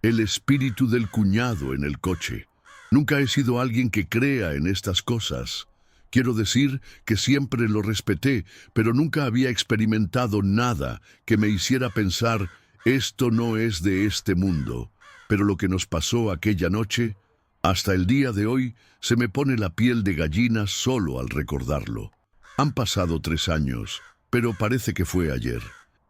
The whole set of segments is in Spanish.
El espíritu del cuñado en el coche. Nunca he sido alguien que crea en estas cosas. Quiero decir que siempre lo respeté, pero nunca había experimentado nada que me hiciera pensar, esto no es de este mundo. Pero lo que nos pasó aquella noche, hasta el día de hoy, se me pone la piel de gallina solo al recordarlo. Han pasado 3 años, pero parece que fue ayer.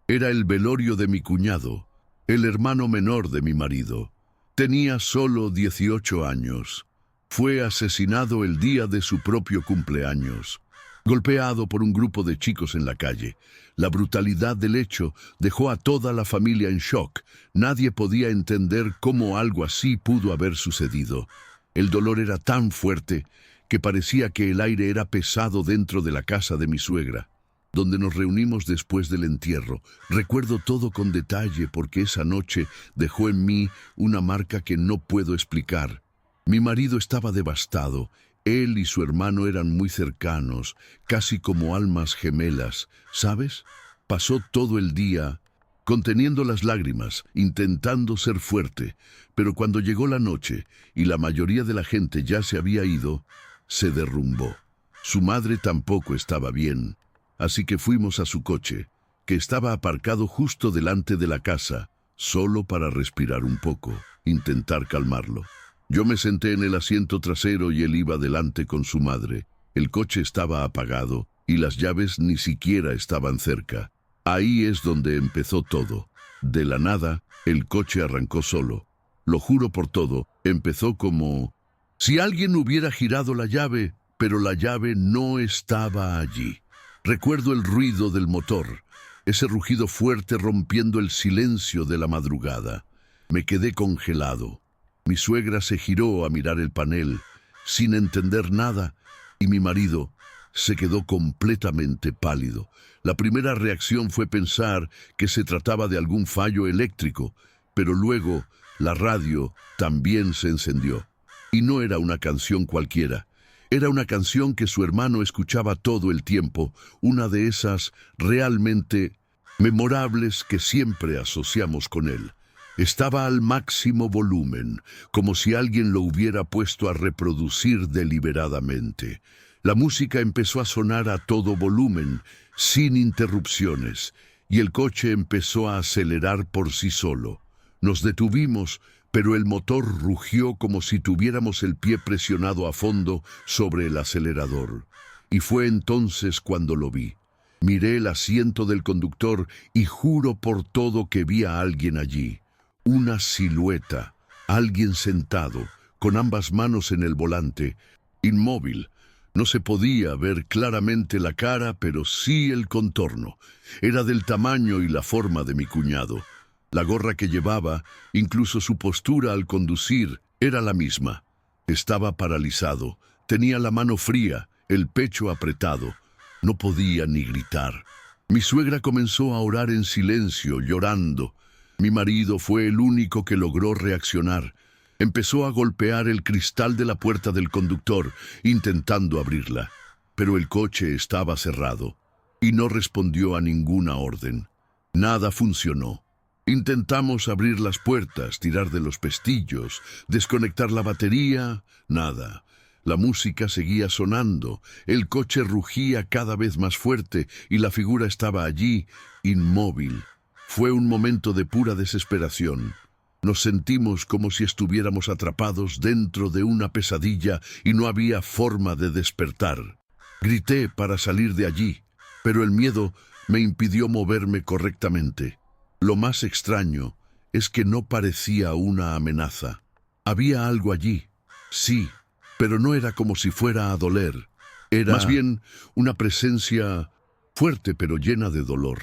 Era el velorio de mi cuñado, el hermano menor de mi marido. Tenía solo 18 años. Fue asesinado el día de su propio cumpleaños, golpeado por un grupo de chicos en la calle. La brutalidad del hecho dejó a toda la familia en shock. Nadie podía entender cómo algo así pudo haber sucedido. El dolor era tan fuerte que parecía que el aire era pesado dentro de la casa de mi suegra, donde nos reunimos después del entierro. Recuerdo todo con detalle porque esa noche dejó en mí una marca que no puedo explicar. Mi marido estaba devastado. Él y su hermano eran muy cercanos, casi como almas gemelas, ¿sabes? Pasó todo el día conteniendo las lágrimas, intentando ser fuerte, pero cuando llegó la noche y la mayoría de la gente ya se había ido, se derrumbó. Su madre tampoco estaba bien, así que fuimos a su coche, que estaba aparcado justo delante de la casa, solo para respirar un poco, intentar calmarlo. Yo me senté en el asiento trasero y él iba delante con su madre. El coche estaba apagado y las llaves ni siquiera estaban cerca. Ahí es donde empezó todo. De la nada, el coche arrancó solo. Lo juro por todo, empezó como si alguien hubiera girado la llave, pero la llave no estaba allí. Recuerdo el ruido del motor, ese rugido fuerte rompiendo el silencio de la madrugada. Me quedé congelado. Mi suegra se giró a mirar el panel, sin entender nada, y mi marido se quedó completamente pálido. La primera reacción fue pensar que se trataba de algún fallo eléctrico, pero luego la radio también se encendió. Y no era una canción cualquiera. Era una canción que su hermano escuchaba todo el tiempo, una de esas realmente memorables que siempre asociamos con él. Estaba al máximo volumen, como si alguien lo hubiera puesto a reproducir deliberadamente. La música empezó a sonar a todo volumen, sin interrupciones, y el coche empezó a acelerar por sí solo. Nos detuvimos, pero el motor rugió como si tuviéramos el pie presionado a fondo sobre el acelerador. Y fue entonces cuando lo vi. Miré el asiento del conductor y juro por todo que vi a alguien allí. Una silueta, alguien sentado, con ambas manos en el volante, inmóvil. No se podía ver claramente la cara, pero sí el contorno. Era del tamaño y la forma de mi cuñado. La gorra que llevaba, incluso su postura al conducir, era la misma. Estaba paralizado, tenía la mano fría, el pecho apretado. No podía ni gritar. Mi suegra comenzó a orar en silencio, llorando. Mi marido fue el único que logró reaccionar. Empezó a golpear el cristal de la puerta del conductor, intentando abrirla. Pero el coche estaba cerrado y no respondió a ninguna orden. Nada funcionó. Intentamos abrir las puertas, tirar de los pestillos, desconectar la batería, nada. La música seguía sonando, el coche rugía cada vez más fuerte y la figura estaba allí, inmóvil. Fue un momento de pura desesperación. Nos sentimos como si estuviéramos atrapados dentro de una pesadilla y no había forma de despertar. Grité para salir de allí, pero el miedo me impidió moverme correctamente. Lo más extraño es que no parecía una amenaza. Había algo allí, sí, pero no era como si fuera a doler. Era más bien una presencia fuerte pero llena de dolor,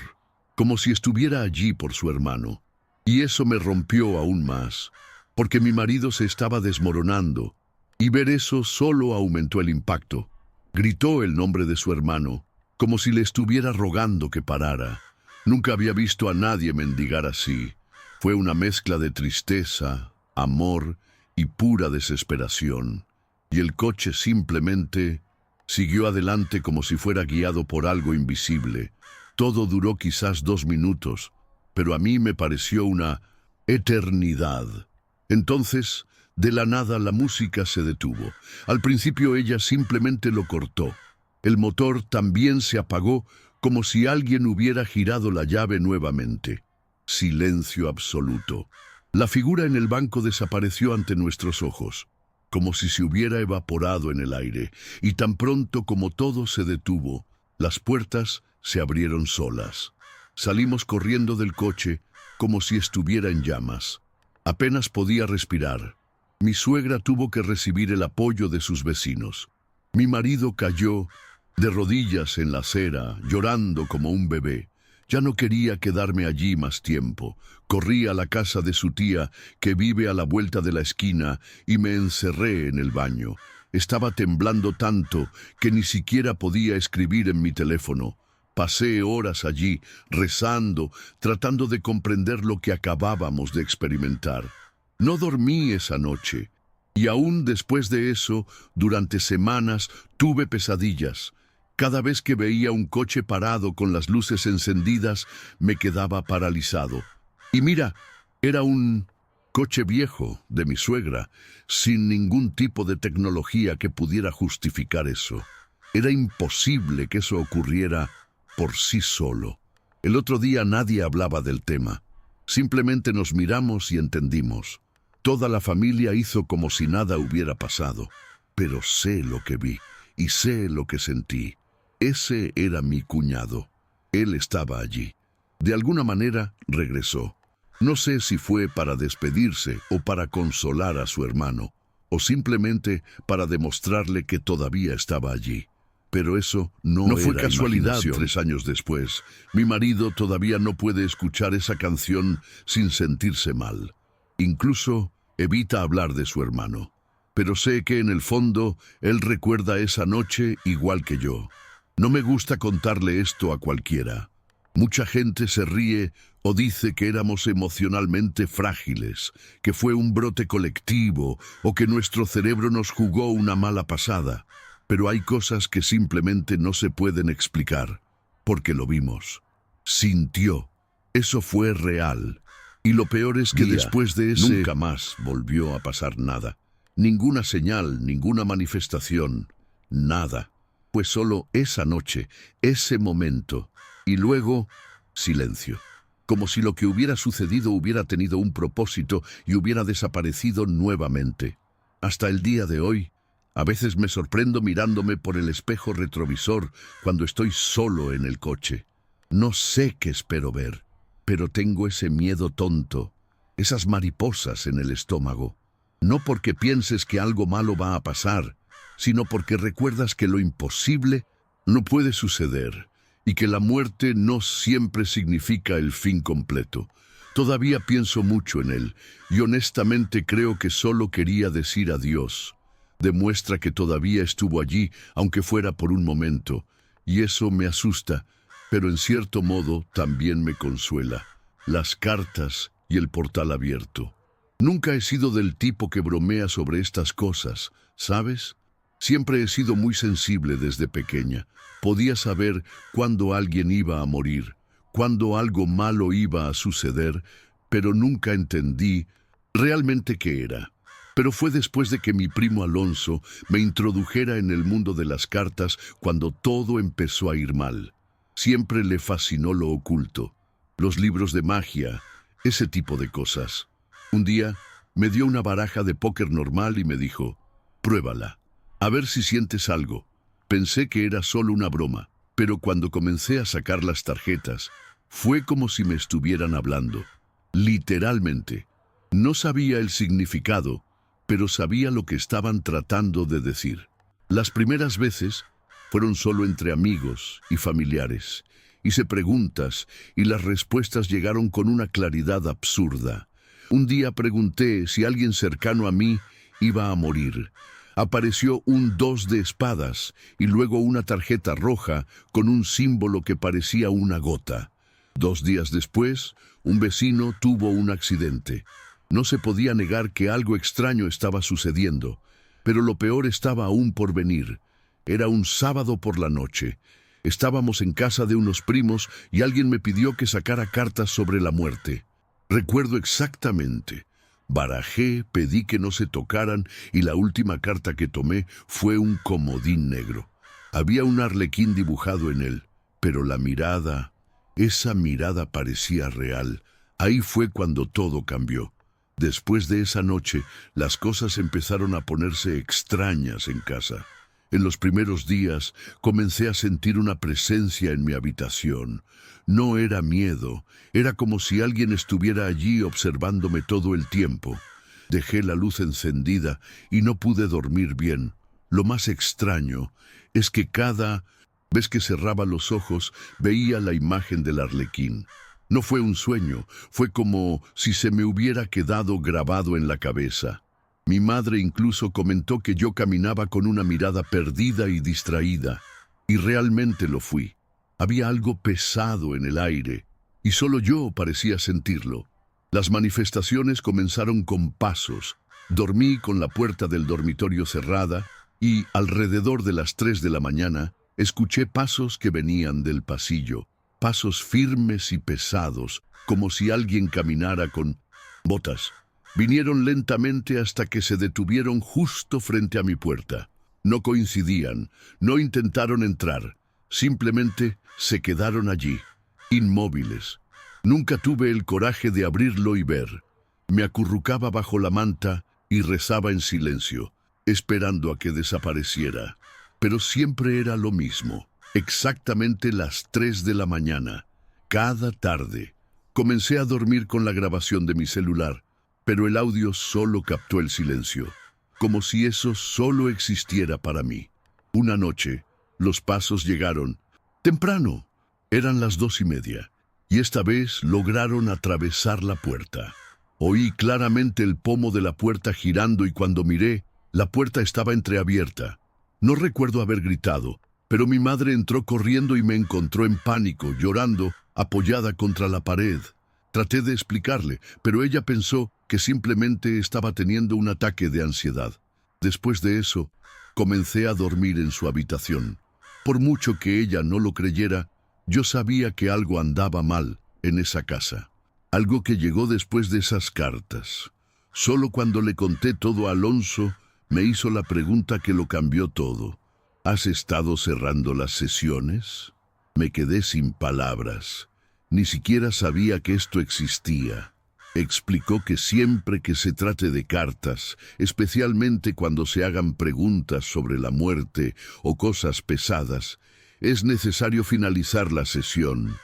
como si estuviera allí por su hermano. Y eso me rompió aún más, porque mi marido se estaba desmoronando, y ver eso solo aumentó el impacto. Gritó el nombre de su hermano, como si le estuviera rogando que parara. Nunca había visto a nadie mendigar así. Fue una mezcla de tristeza, amor y pura desesperación. Y el coche simplemente siguió adelante como si fuera guiado por algo invisible. Todo duró quizás 2 minutos, pero a mí me pareció una eternidad. Entonces, de la nada la música se detuvo. Al principio ella simplemente lo cortó. El motor también se apagó como si alguien hubiera girado la llave nuevamente. Silencio absoluto. La figura en el banco desapareció ante nuestros ojos, como si se hubiera evaporado en el aire, y tan pronto como todo se detuvo, las puertas se abrieron solas. Salimos corriendo del coche como si estuviera en llamas. Apenas podía respirar. Mi suegra tuvo que recibir el apoyo de sus vecinos. Mi marido cayó de rodillas en la acera, llorando como un bebé. Ya no quería quedarme allí más tiempo. Corrí a la casa de su tía, que vive a la vuelta de la esquina, y me encerré en el baño. Estaba temblando tanto que ni siquiera podía escribir en mi teléfono. Pasé horas allí, rezando, tratando de comprender lo que acabábamos de experimentar. No dormí esa noche, y aún después de eso, durante semanas, tuve pesadillas. Cada vez que veía un coche parado con las luces encendidas, me quedaba paralizado. Y mira, era un coche viejo de mi suegra, sin ningún tipo de tecnología que pudiera justificar eso. Era imposible que eso ocurriera por sí solo. El otro día nadie hablaba del tema. Simplemente nos miramos y entendimos. Toda la familia hizo como si nada hubiera pasado. Pero sé lo que vi y sé lo que sentí. Ese era mi cuñado. Él estaba allí. De alguna manera regresó. No sé si fue para despedirse o para consolar a su hermano, o simplemente para demostrarle que todavía estaba allí. Pero eso no fue casualidad. 3 años después, mi marido todavía no puede escuchar esa canción sin sentirse mal. Incluso evita hablar de su hermano. Pero sé que en el fondo él recuerda esa noche igual que yo. No me gusta contarle esto a cualquiera. Mucha gente se ríe o dice que éramos emocionalmente frágiles, que fue un brote colectivo o que nuestro cerebro nos jugó una mala pasada. Pero hay cosas que simplemente no se pueden explicar, porque lo vimos. Sintió. Eso fue real. Y lo peor es que después de ese nunca más volvió a pasar nada. Ninguna señal, ninguna manifestación, nada. Pues solo esa noche, ese momento, y luego silencio. Como si lo que hubiera sucedido hubiera tenido un propósito y hubiera desaparecido nuevamente. Hasta el día de hoy, a veces me sorprendo mirándome por el espejo retrovisor cuando estoy solo en el coche. No sé qué espero ver, pero tengo ese miedo tonto, esas mariposas en el estómago. No porque pienses que algo malo va a pasar, sino porque recuerdas que lo imposible no puede suceder y que la muerte no siempre significa el fin completo. Todavía pienso mucho en él y honestamente creo que solo quería decir adiós. Demuestra que todavía estuvo allí, aunque fuera por un momento, y eso me asusta, pero en cierto modo también me consuela. Las cartas y el portal abierto. Nunca he sido del tipo que bromea sobre estas cosas, ¿sabes? Siempre he sido muy sensible desde pequeña. Podía saber cuándo alguien iba a morir, cuándo algo malo iba a suceder, pero nunca entendí realmente qué era. Pero fue después de que mi primo Alonso me introdujera en el mundo de las cartas cuando todo empezó a ir mal. Siempre le fascinó lo oculto, los libros de magia, ese tipo de cosas. Un día me dio una baraja de póker normal y me dijo, pruébala, a ver si sientes algo. Pensé que era solo una broma, pero cuando comencé a sacar las tarjetas, fue como si me estuvieran hablando. Literalmente. No sabía el significado, pero sabía lo que estaban tratando de decir. Las primeras veces fueron solo entre amigos y familiares. Hice preguntas y las respuestas llegaron con una claridad absurda. Un día pregunté si alguien cercano a mí iba a morir. Apareció un 2 de espadas y luego una tarjeta roja con un símbolo que parecía una gota. 2 días después, un vecino tuvo un accidente. No se podía negar que algo extraño estaba sucediendo, pero lo peor estaba aún por venir. Era un sábado por la noche. Estábamos en casa de unos primos y alguien me pidió que sacara cartas sobre la muerte. Recuerdo exactamente. Barajé, pedí que no se tocaran y la última carta que tomé fue un comodín negro. Había un arlequín dibujado en él, pero la mirada, esa mirada parecía real. Ahí fue cuando todo cambió. Después de esa noche, las cosas empezaron a ponerse extrañas en casa. En los primeros días comencé a sentir una presencia en mi habitación. No era miedo, era como si alguien estuviera allí observándome todo el tiempo. Dejé la luz encendida y no pude dormir bien. Lo más extraño es que cada vez que cerraba los ojos veía la imagen del arlequín. No fue un sueño, fue como si se me hubiera quedado grabado en la cabeza. Mi madre incluso comentó que yo caminaba con una mirada perdida y distraída, y realmente lo fui. Había algo pesado en el aire, y solo yo parecía sentirlo. Las manifestaciones comenzaron con pasos. Dormí con la puerta del dormitorio cerrada, y alrededor de las 3 de la mañana escuché pasos que venían del pasillo, pasos firmes y pesados, como si alguien caminara con botas. Vinieron lentamente hasta que se detuvieron justo frente a mi puerta. No coincidían, no intentaron entrar, simplemente se quedaron allí, inmóviles. Nunca tuve el coraje de abrirlo y ver. Me acurrucaba bajo la manta y rezaba en silencio, esperando a que desapareciera. Pero siempre era lo mismo, exactamente las 3 de la mañana, cada tarde. Comencé a dormir con la grabación de mi celular, pero el audio solo captó el silencio, como si eso solo existiera para mí. Una noche, los pasos llegaron. Temprano. Eran las 2:30, y esta vez lograron atravesar la puerta. Oí claramente el pomo de la puerta girando y cuando miré, la puerta estaba entreabierta. No recuerdo haber gritado, pero mi madre entró corriendo y me encontró en pánico, llorando, apoyada contra la pared. Traté de explicarle, pero ella pensó que simplemente estaba teniendo un ataque de ansiedad. Después de eso, comencé a dormir en su habitación. Por mucho que ella no lo creyera, yo sabía que algo andaba mal en esa casa. Algo que llegó después de esas cartas. Solo cuando le conté todo a Alonso, me hizo la pregunta que lo cambió todo. ¿Has estado cerrando las sesiones? Me quedé sin palabras. Ni siquiera sabía que esto existía. Explicó que siempre que se trate de cartas, especialmente cuando se hagan preguntas sobre la muerte o cosas pesadas, es necesario finalizar la sesión,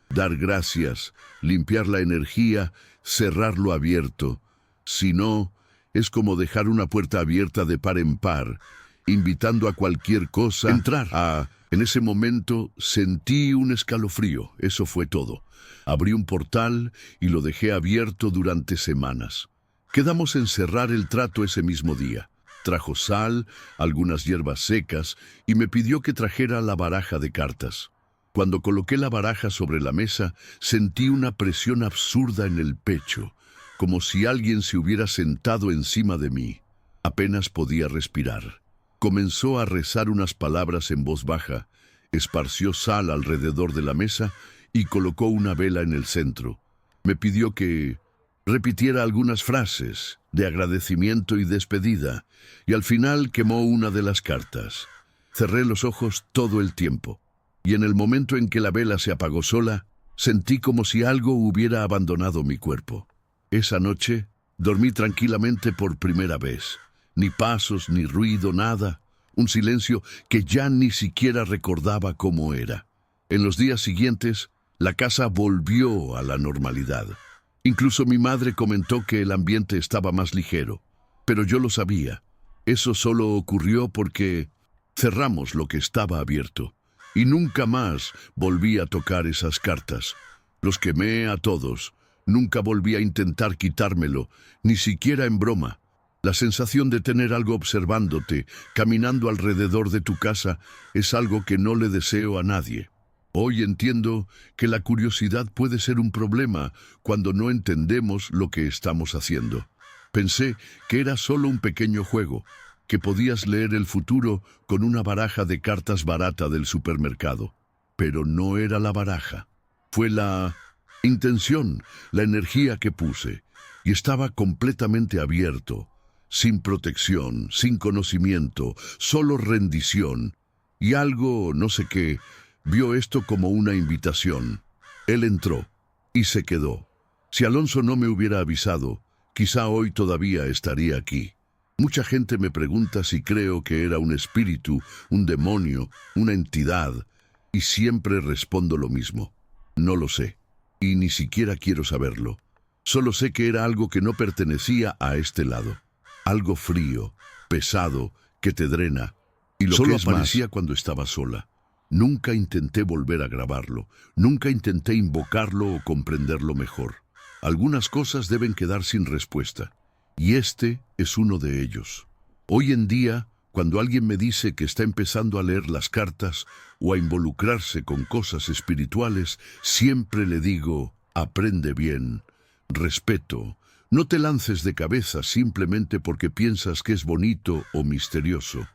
dar gracias, limpiar la energía, cerrarlo abierto. Si no, es como dejar una puerta abierta de par en par, invitando a cualquier cosa a entrar. En ese momento sentí un escalofrío, eso fue todo. Abrí un portal y lo dejé abierto durante semanas. Quedamos en cerrar el trato ese mismo día. Trajo sal, algunas hierbas secas y me pidió que trajera la baraja de cartas. Cuando coloqué la baraja sobre la mesa, sentí una presión absurda en el pecho, como si alguien se hubiera sentado encima de mí. Apenas podía respirar. Comenzó a rezar unas palabras en voz baja, esparció sal alrededor de la mesa y colocó una vela en el centro. Me pidió que repitiera algunas frases de agradecimiento y despedida, y al final quemó una de las cartas. Cerré los ojos todo el tiempo, y en el momento en que la vela se apagó sola, sentí como si algo hubiera abandonado mi cuerpo. Esa noche dormí tranquilamente por primera vez. Ni pasos, ni ruido, nada. Un silencio que ya ni siquiera recordaba cómo era. En los días siguientes, la casa volvió a la normalidad. Incluso mi madre comentó que el ambiente estaba más ligero. Pero yo lo sabía. Eso solo ocurrió porque cerramos lo que estaba abierto. Y nunca más volví a tocar esas cartas. Los quemé a todos. Nunca volví a intentar quitármelo, ni siquiera en broma. La sensación de tener algo observándote, caminando alrededor de tu casa, es algo que no le deseo a nadie. Hoy entiendo que la curiosidad puede ser un problema cuando no entendemos lo que estamos haciendo. Pensé que era solo un pequeño juego, que podías leer el futuro con una baraja de cartas barata del supermercado. Pero no era la baraja. Fue la intención, la energía que puse. y estaba completamente abierto, sin protección, sin conocimiento, solo rendición. Y algo, no sé qué, vio esto como una invitación. Él entró y se quedó. Si Alonso no me hubiera avisado, quizá hoy todavía estaría aquí. Mucha gente me pregunta si creo que era un espíritu, un demonio, una entidad, y siempre respondo lo mismo. No lo sé, y ni siquiera quiero saberlo. Solo sé que era algo que no pertenecía a este lado. Algo frío, pesado, que te drena. Y lo solo aparecía cuando estaba sola. Nunca intenté volver a grabarlo. Nunca intenté invocarlo o comprenderlo mejor. Algunas cosas deben quedar sin respuesta. Y este es uno de ellos. Hoy en día, cuando alguien me dice que está empezando a leer las cartas o a involucrarse con cosas espirituales, siempre le digo, aprende bien, respeto, no te lances de cabeza simplemente porque piensas que es bonito o misterioso.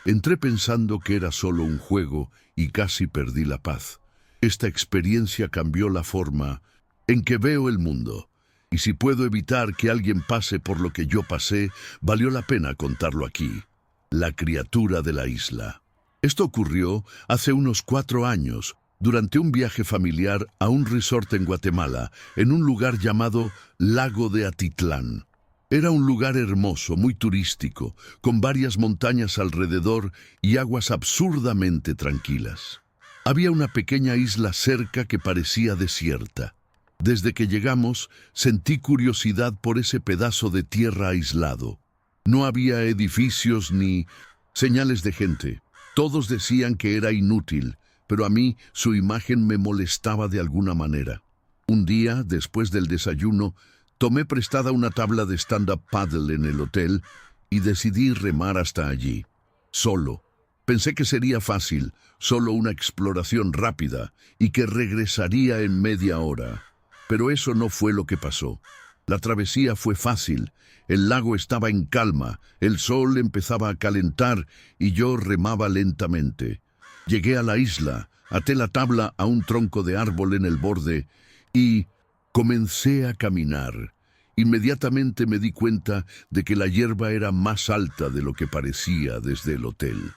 Entré pensando que era solo un juego y casi perdí la paz. Esta experiencia cambió la forma en que veo el mundo. Y si puedo evitar que alguien pase por lo que yo pasé, valió la pena contarlo aquí. La criatura de la isla. Esto ocurrió hace unos 4 años, durante un viaje familiar a un resort en Guatemala, en un lugar llamado Lago de Atitlán. Era un lugar hermoso, muy turístico, con varias montañas alrededor y aguas absurdamente tranquilas. Había una pequeña isla cerca que parecía desierta. Desde que llegamos, sentí curiosidad por ese pedazo de tierra aislado. No había edificios ni señales de gente. Todos decían que era inútil, pero a mí su imagen me molestaba de alguna manera. Un día, después del desayuno, tomé prestada una tabla de stand-up paddle en el hotel y decidí remar hasta allí. Solo. Pensé que sería fácil, solo una exploración rápida, y que regresaría en media hora. Pero eso no fue lo que pasó. La travesía fue fácil, el lago estaba en calma, el sol empezaba a calentar y yo remaba lentamente. Llegué a la isla, até la tabla a un tronco de árbol en el borde y comencé a caminar. Inmediatamente me di cuenta de que la hierba era más alta de lo que parecía desde el hotel.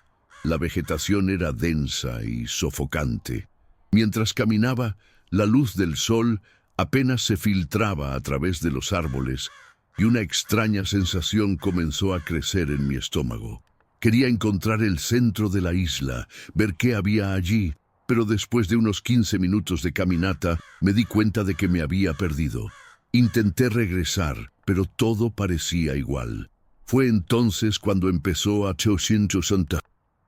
La vegetación era densa y sofocante. Mientras caminaba, la luz del sol apenas se filtraba a través de los árboles y una extraña sensación comenzó a crecer en mi estómago. Quería encontrar el centro de la isla, ver qué había allí, pero después de unos 15 minutos de caminata me di cuenta de que me había perdido. Intenté regresar, pero todo parecía igual. Fue entonces cuando empezó a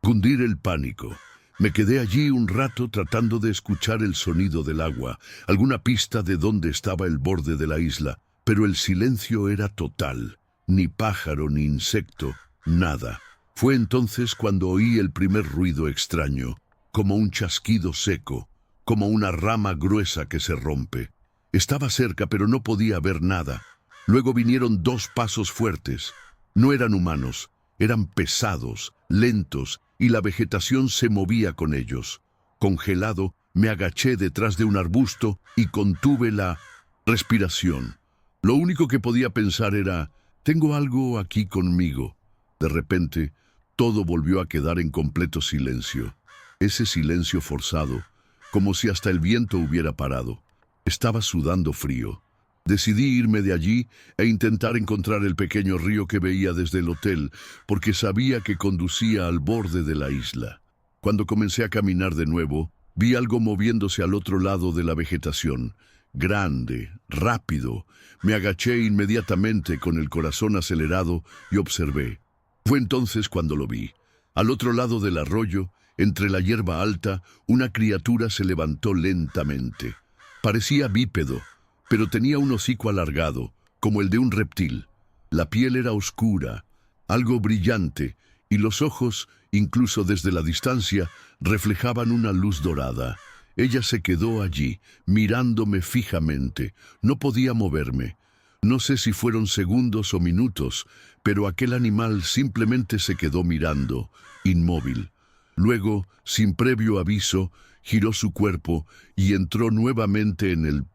cundir el pánico. Me quedé allí un rato tratando de escuchar el sonido del agua, alguna pista de dónde estaba el borde de la isla, pero el silencio era total, ni pájaro ni insecto, nada. Fue entonces cuando oí el primer ruido extraño, como un chasquido seco, como una rama gruesa que se rompe. Estaba cerca, pero no podía ver nada. Luego vinieron 2 pasos fuertes. No eran humanos, eran pesados, lentos, y la vegetación se movía con ellos. Congelado, me agaché detrás de un arbusto y contuve la respiración. Lo único que podía pensar era, tengo algo aquí conmigo. De repente, todo volvió a quedar en completo silencio. Ese silencio forzado, como si hasta el viento hubiera parado. Estaba sudando frío. Decidí irme de allí e intentar encontrar el pequeño río que veía desde el hotel, porque sabía que conducía al borde de la isla. Cuando comencé a caminar de nuevo, vi algo moviéndose al otro lado de la vegetación. Grande, rápido. Me agaché inmediatamente con el corazón acelerado y observé. Fue entonces cuando lo vi. Al otro lado del arroyo, entre la hierba alta, una criatura se levantó lentamente. Parecía bípedo, pero tenía un hocico alargado, como el de un reptil. La piel era oscura, algo brillante, y los ojos, incluso desde la distancia, reflejaban una luz dorada. Ella se quedó allí, mirándome fijamente. No podía moverme. No sé si fueron segundos o minutos, pero aquel animal simplemente se quedó mirando, inmóvil. Luego, sin previo aviso, giró su cuerpo y entró nuevamente en el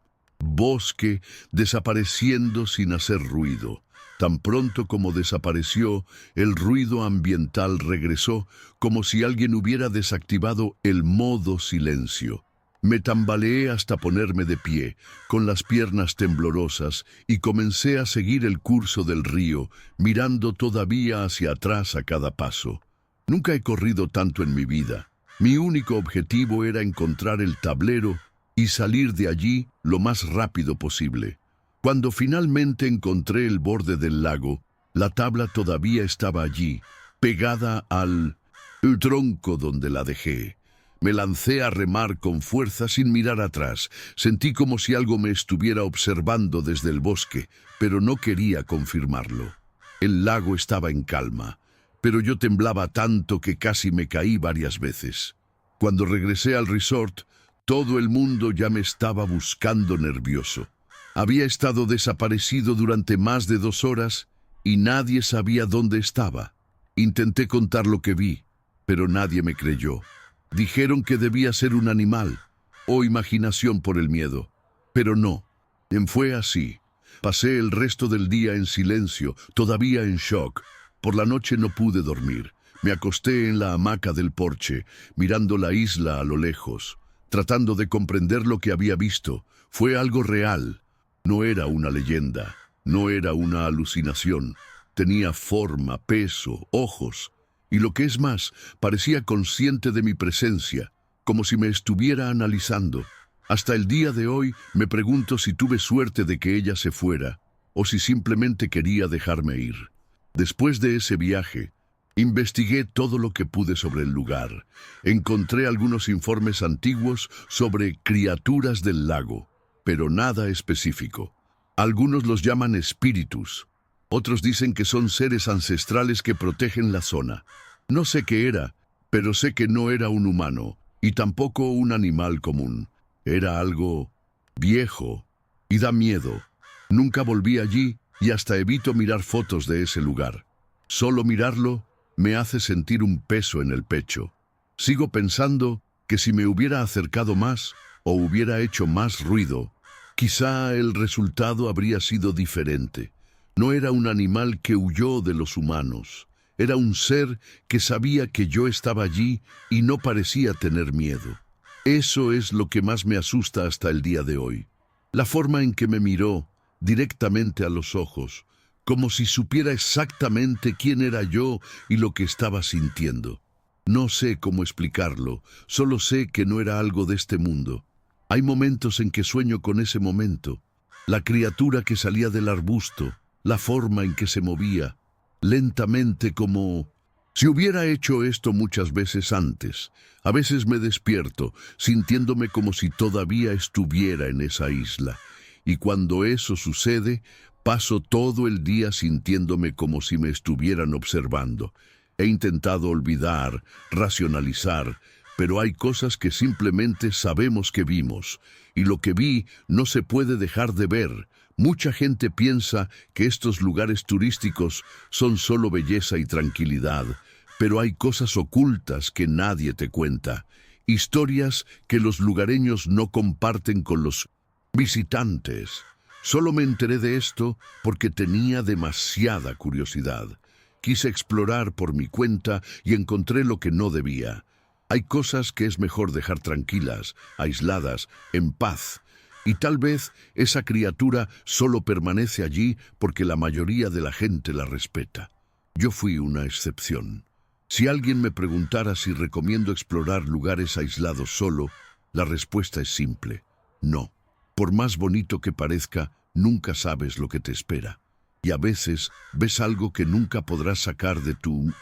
bosque desapareciendo sin hacer ruido. Tan pronto como desapareció, el ruido ambiental regresó, como si alguien hubiera desactivado el modo silencio. Me tambaleé hasta ponerme de pie, con las piernas temblorosas, y comencé a seguir el curso del río, mirando todavía hacia atrás a cada paso. Nunca he corrido tanto en mi vida. Mi único objetivo era encontrar el tablero y salir de allí lo más rápido posible. Cuando finalmente encontré el borde del lago, la tabla todavía estaba allí, pegada al tronco donde la dejé. Me lancé a remar con fuerza sin mirar atrás. Sentí como si algo me estuviera observando desde el bosque, pero no quería confirmarlo. El lago estaba en calma, pero yo temblaba tanto que casi me caí varias veces. Cuando regresé al resort, todo el mundo ya me estaba buscando nervioso. Había estado desaparecido durante más de 2 horas y nadie sabía dónde estaba. Intenté contar lo que vi, pero nadie me creyó. Dijeron que debía ser un animal o imaginación por el miedo, pero no. Fue así. Pasé el resto del día en silencio, todavía en shock. Por la noche no pude dormir. Me acosté en la hamaca del porche, mirando la isla a lo lejos, tratando de comprender lo que había visto. Fue algo real. No era una leyenda, no era una alucinación. Tenía forma, peso, ojos, y lo que es más, parecía consciente de mi presencia, como si me estuviera analizando. Hasta el día de hoy me pregunto si tuve suerte de que ella se fuera, o si simplemente quería dejarme ir. Después de ese viaje, investigué todo lo que pude sobre el lugar. Encontré algunos informes antiguos sobre criaturas del lago, pero nada específico. Algunos los llaman espíritus. Otros dicen que son seres ancestrales que protegen la zona. No sé qué era, pero sé que no era un humano, y tampoco un animal común. Era algo viejo y da miedo. Nunca volví allí y hasta evito mirar fotos de ese lugar. Solo mirarlo me hace sentir un peso en el pecho. Sigo pensando que si me hubiera acercado más o hubiera hecho más ruido, quizá el resultado habría sido diferente. No era un animal que huyó de los humanos. Era un ser que sabía que yo estaba allí y no parecía tener miedo. Eso es lo que más me asusta hasta el día de hoy. La forma en que me miró directamente a los ojos, como si supiera exactamente quién era yo y lo que estaba sintiendo. No sé cómo explicarlo, solo sé que no era algo de este mundo. Hay momentos en que sueño con ese momento. La criatura que salía del arbusto, la forma en que se movía, lentamente como si hubiera hecho esto muchas veces antes. A veces me despierto, sintiéndome como si todavía estuviera en esa isla. Y cuando eso sucede, paso todo el día sintiéndome como si me estuvieran observando. He intentado olvidar, racionalizar, pero hay cosas que simplemente sabemos que vimos, y lo que vi no se puede dejar de ver. Mucha gente piensa que estos lugares turísticos son solo belleza y tranquilidad, pero hay cosas ocultas que nadie te cuenta, historias que los lugareños no comparten con los visitantes. Solo me enteré de esto porque tenía demasiada curiosidad. Quise explorar por mi cuenta y encontré lo que no debía. Hay cosas que es mejor dejar tranquilas, aisladas, en paz. Y tal vez esa criatura solo permanece allí porque la mayoría de la gente la respeta. Yo fui una excepción. Si alguien me preguntara si recomiendo explorar lugares aislados solo, la respuesta es simple: no. Por más bonito que parezca, nunca sabes lo que te espera. Y a veces ves algo que nunca podrás sacar de tu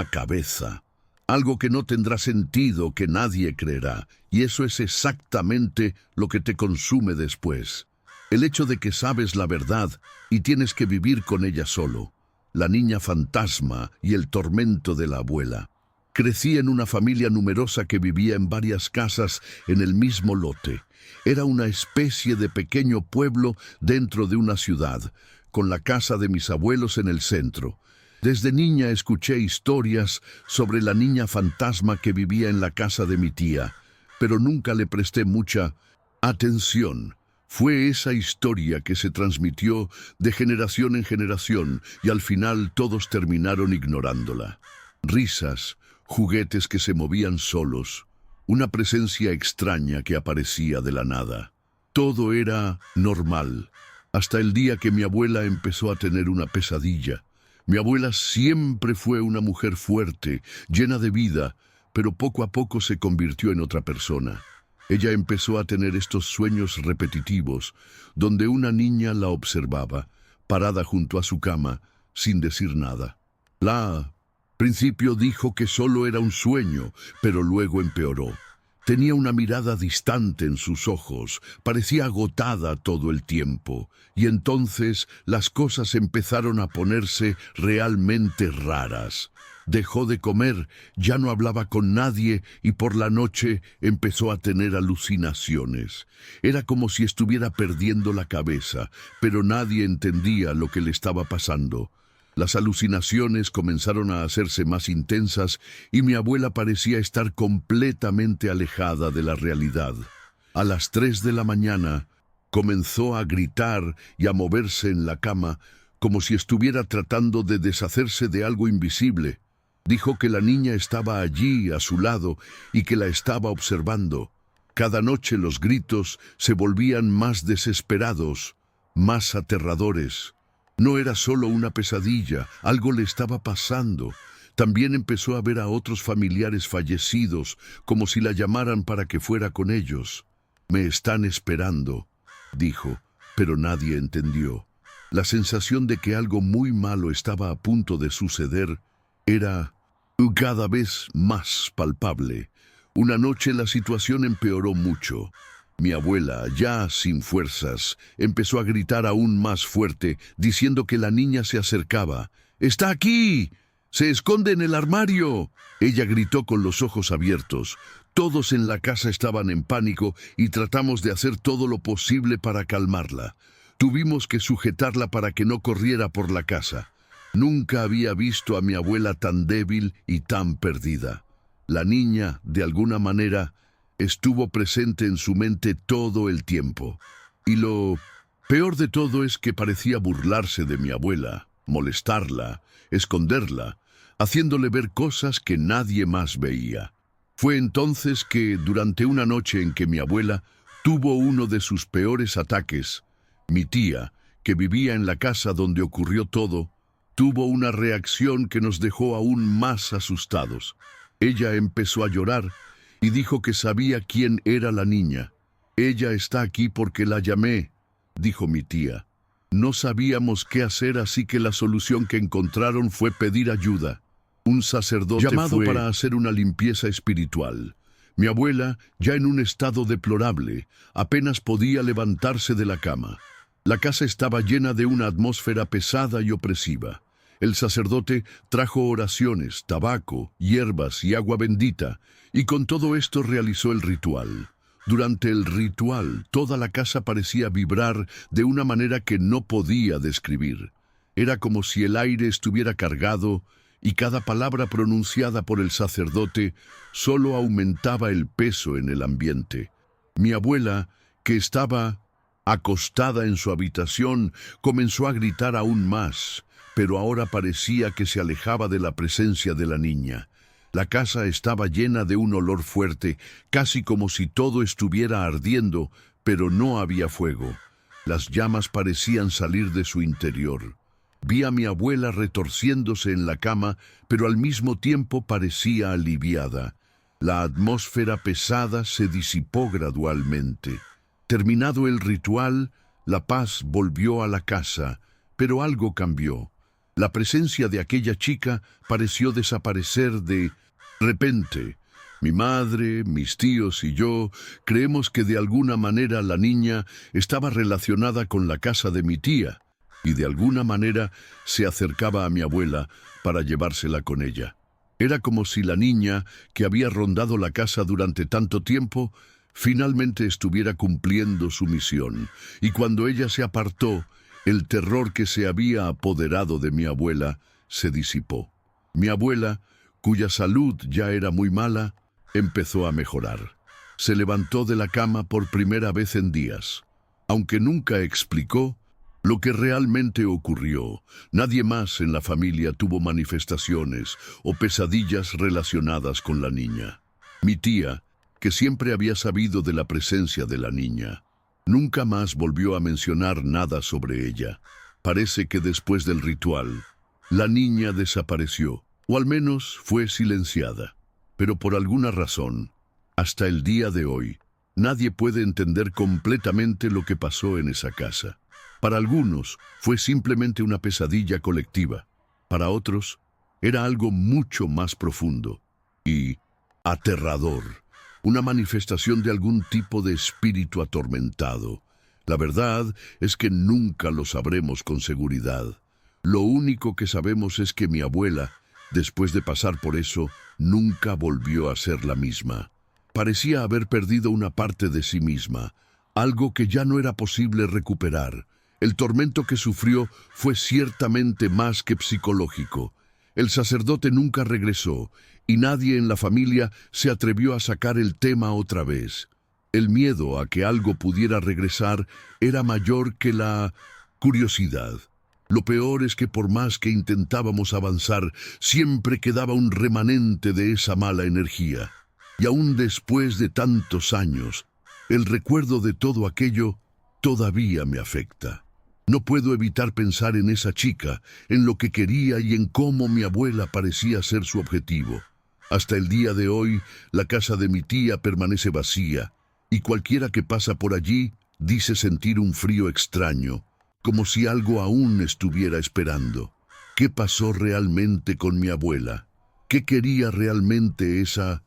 cabeza. Algo que no tendrá sentido, que nadie creerá. Y eso es exactamente lo que te consume después. El hecho de que sabes la verdad y tienes que vivir con ella solo. La niña fantasma y el tormento de la abuela. Crecí en una familia numerosa que vivía en varias casas en el mismo lote. Era una especie de pequeño pueblo dentro de una ciudad, con la casa de mis abuelos en el centro. Desde niña escuché historias sobre la niña fantasma que vivía en la casa de mi tía, pero nunca le presté mucha atención. Fue esa historia que se transmitió de generación en generación y al final todos terminaron ignorándola. Risas, juguetes que se movían solos, una presencia extraña que aparecía de la nada. Todo era normal, hasta el día que mi abuela empezó a tener una pesadilla. Mi abuela siempre fue una mujer fuerte, llena de vida, pero poco a poco se convirtió en otra persona. Ella empezó a tener estos sueños repetitivos, donde una niña la observaba, parada junto a su cama, sin decir nada. Al principio dijo que solo era un sueño, pero luego empeoró. Tenía una mirada distante en sus ojos, parecía agotada todo el tiempo, y entonces las cosas empezaron a ponerse realmente raras. Dejó de comer, ya no hablaba con nadie y por la noche empezó a tener alucinaciones. Era como si estuviera perdiendo la cabeza, pero nadie entendía lo que le estaba pasando. Las alucinaciones comenzaron a hacerse más intensas y mi abuela parecía estar completamente alejada de la realidad. A las 3 de la mañana comenzó a gritar y a moverse en la cama como si estuviera tratando de deshacerse de algo invisible. Dijo que la niña estaba allí a su lado y que la estaba observando. Cada noche los gritos se volvían más desesperados, más aterradores. No era solo una pesadilla, algo le estaba pasando. También empezó a ver a otros familiares fallecidos, como si la llamaran para que fuera con ellos. «Me están esperando», dijo, pero nadie entendió. La sensación de que algo muy malo estaba a punto de suceder era cada vez más palpable. Una noche la situación empeoró mucho. Mi abuela, ya sin fuerzas, empezó a gritar aún más fuerte, diciendo que la niña se acercaba. «¡Está aquí! ¡Se esconde en el armario!» Ella gritó con los ojos abiertos. Todos en la casa estaban en pánico y tratamos de hacer todo lo posible para calmarla. Tuvimos que sujetarla para que no corriera por la casa. Nunca había visto a mi abuela tan débil y tan perdida. La niña, de alguna manera, estuvo presente en su mente todo el tiempo. Y lo peor de todo es que parecía burlarse de mi abuela, molestarla, esconderla, haciéndole ver cosas que nadie más veía. Fue entonces que, durante una noche en que mi abuela tuvo uno de sus peores ataques, mi tía, que vivía en la casa donde ocurrió todo, tuvo una reacción que nos dejó aún más asustados. Ella empezó a llorar y dijo que sabía quién era la niña. «Ella está aquí porque la llamé», dijo mi tía. No sabíamos qué hacer, así que la solución que encontraron fue pedir ayuda. Un sacerdote llamado para hacer una limpieza espiritual. Mi abuela, ya en un estado deplorable, apenas podía levantarse de la cama. La casa estaba llena de una atmósfera pesada y opresiva. El sacerdote trajo oraciones, tabaco, hierbas y agua bendita, y con todo esto realizó el ritual. Durante el ritual, toda la casa parecía vibrar de una manera que no podía describir. Era como si el aire estuviera cargado y cada palabra pronunciada por el sacerdote solo aumentaba el peso en el ambiente. Mi abuela, que estaba acostada en su habitación, comenzó a gritar aún más, pero ahora parecía que se alejaba de la presencia de la niña. La casa estaba llena de un olor fuerte, casi como si todo estuviera ardiendo, pero no había fuego. Las llamas parecían salir de su interior. Vi a mi abuela retorciéndose en la cama, pero al mismo tiempo parecía aliviada. La atmósfera pesada se disipó gradualmente. Terminado el ritual, la paz volvió a la casa, pero algo cambió. La presencia de aquella chica pareció desaparecer de repente. Mi madre, mis tíos y yo creemos que de alguna manera la niña estaba relacionada con la casa de mi tía y de alguna manera se acercaba a mi abuela para llevársela con ella. Era como si la niña, que había rondado la casa durante tanto tiempo, finalmente estuviera cumpliendo su misión, y cuando ella se apartó, el terror que se había apoderado de mi abuela se disipó. Mi abuela, cuya salud ya era muy mala, empezó a mejorar. Se levantó de la cama por primera vez en días. aunque nunca explicó lo que realmente ocurrió. Nadie más en la familia tuvo manifestaciones o pesadillas relacionadas con la niña. Mi tía, que siempre había sabido de la presencia de la niña, nunca más volvió a mencionar nada sobre ella. Parece que después del ritual, la niña desapareció, o al menos fue silenciada. Pero por alguna razón, hasta el día de hoy, nadie puede entender completamente lo que pasó en esa casa. Para algunos, fue simplemente una pesadilla colectiva. Para otros, era algo mucho más profundo y aterrador. Una manifestación de algún tipo de espíritu atormentado. La verdad es que nunca lo sabremos con seguridad. Lo único que sabemos es que mi abuela, después de pasar por eso, nunca volvió a ser la misma. Parecía haber perdido una parte de sí misma, algo que ya no era posible recuperar. El tormento que sufrió fue ciertamente más que psicológico. El sacerdote nunca regresó, y nadie en la familia se atrevió a sacar el tema otra vez. El miedo a que algo pudiera regresar era mayor que la curiosidad. Lo peor es que por más que intentábamos avanzar, siempre quedaba un remanente de esa mala energía. Y aún después de tantos años, el recuerdo de todo aquello todavía me afecta. No puedo evitar pensar en esa chica, en lo que quería y en cómo mi abuela parecía ser su objetivo. Hasta el día de hoy, la casa de mi tía permanece vacía, y cualquiera que pasa por allí dice sentir un frío extraño, como si algo aún estuviera esperando. ¿Qué pasó realmente con mi abuela? ¿Qué quería realmente esa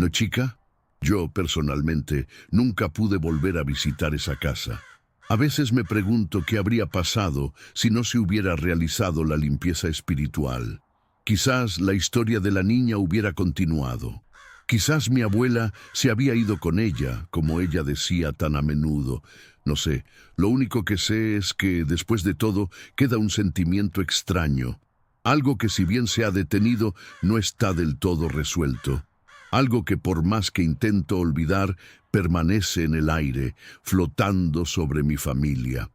chica? Yo, personalmente, nunca pude volver a visitar esa casa. A veces me pregunto qué habría pasado si no se hubiera realizado la limpieza espiritual. Quizás la historia de la niña hubiera continuado. Quizás mi abuela se había ido con ella, como ella decía tan a menudo. No sé, lo único que sé es que, después de todo, queda un sentimiento extraño. Algo que, si bien se ha detenido, no está del todo resuelto. Algo que, por más que intento olvidar, permanece en el aire, flotando sobre mi familia.